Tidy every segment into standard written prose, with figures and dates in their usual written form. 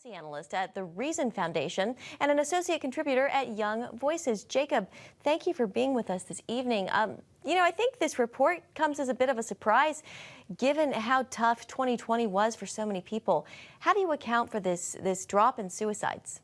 policy analyst at the Reason Foundation and an associate contributor at Young Voices. Jacob, thank you for being with us this evening. I think this report comes as a bit of a surprise given how tough 2020 was for so many people. How do you account for this drop in suicides?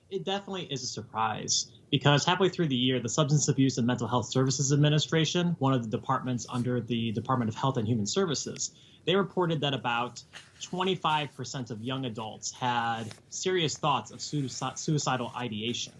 It definitely is a surprise because halfway through the year, the Substance Abuse and Mental Health Services Administration, one of the departments under the Department of Health and Human Services, they reported that about 25% of young adults had serious thoughts of suicidal ideation.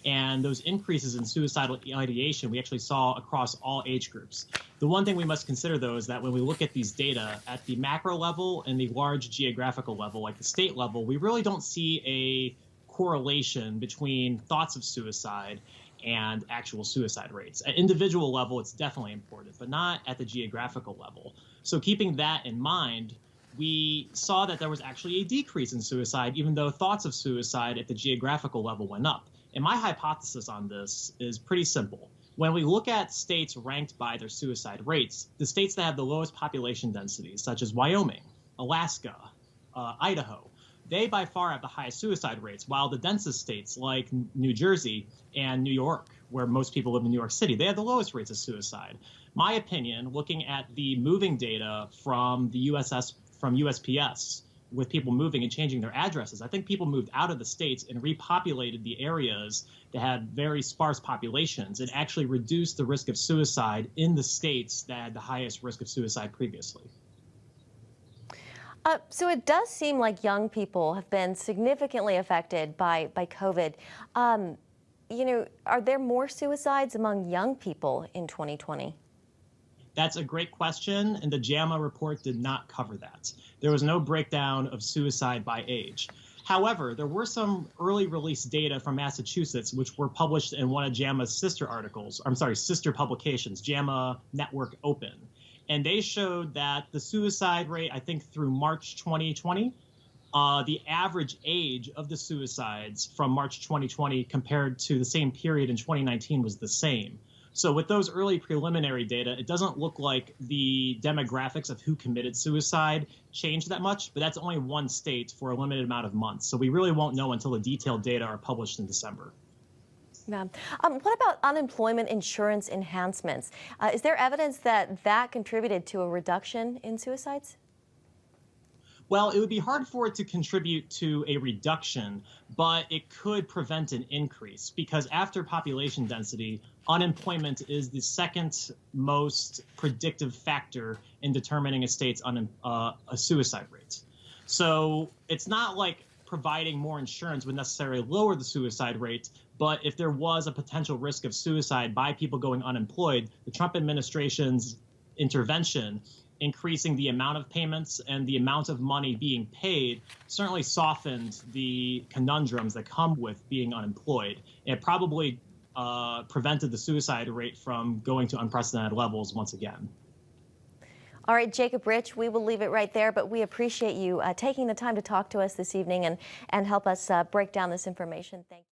And those increases in suicidal ideation we actually saw across all age groups. The one thing we must consider, though, is that when we look at these data at the macro level and the large geographical level, like the state level, we really don't see a correlation between thoughts of suicide and actual suicide rates. At individual level, it's definitely important, but not at the geographical level. So keeping that in mind, we saw that there was actually a decrease in suicide, even though thoughts of suicide at the geographical level went up. And my hypothesis on this is pretty simple. When we look at states ranked by their suicide rates, the states that have the lowest population densities, such as Wyoming, Alaska, Idaho, they by far have the highest suicide rates, while the densest states like New Jersey and New York, where most people live in New York City, they have the lowest rates of suicide. My opinion, looking at the moving data from the USPS, with people moving and changing their addresses, I think people moved out of the states and repopulated the areas that had very sparse populations and actually reduced the risk of suicide in the states that had the highest risk of suicide previously. So it does seem like young people have been significantly affected by COVID. Are there more suicides among young people in 2020? That's a great question, and the JAMA report did not cover that. There was no breakdown of suicide by age. However, there were some early release data from Massachusetts, which were published in one of JAMA's sister publications, JAMA Network Open. And they showed that the suicide rate, I think through March 2020, the average age of the suicides from March 2020 compared to the same period in 2019 was the same. So with those early preliminary data, it doesn't look like the demographics of who committed suicide changed that much, but that's only one state for a limited amount of months. So we really won't know until the detailed data are published in December. Yeah. What about unemployment insurance enhancements? Is there evidence that contributed to a reduction in suicides? Well, it would be hard for it to contribute to a reduction, but it could prevent an increase because after population density, unemployment is the second most predictive factor in determining a state's a suicide rate. So it's not like providing more insurance would necessarily lower the suicide rate, but if there was a potential risk of suicide by people going unemployed, the Trump administration's intervention increasing the amount of payments and the amount of money being paid certainly softened the conundrums that come with being unemployed. It probably prevented the suicide rate from going to unprecedented levels once again. All right, Jacob Rich, we will leave it right there, but we appreciate you taking the time to talk to us this evening and help us break down this information. Thank you.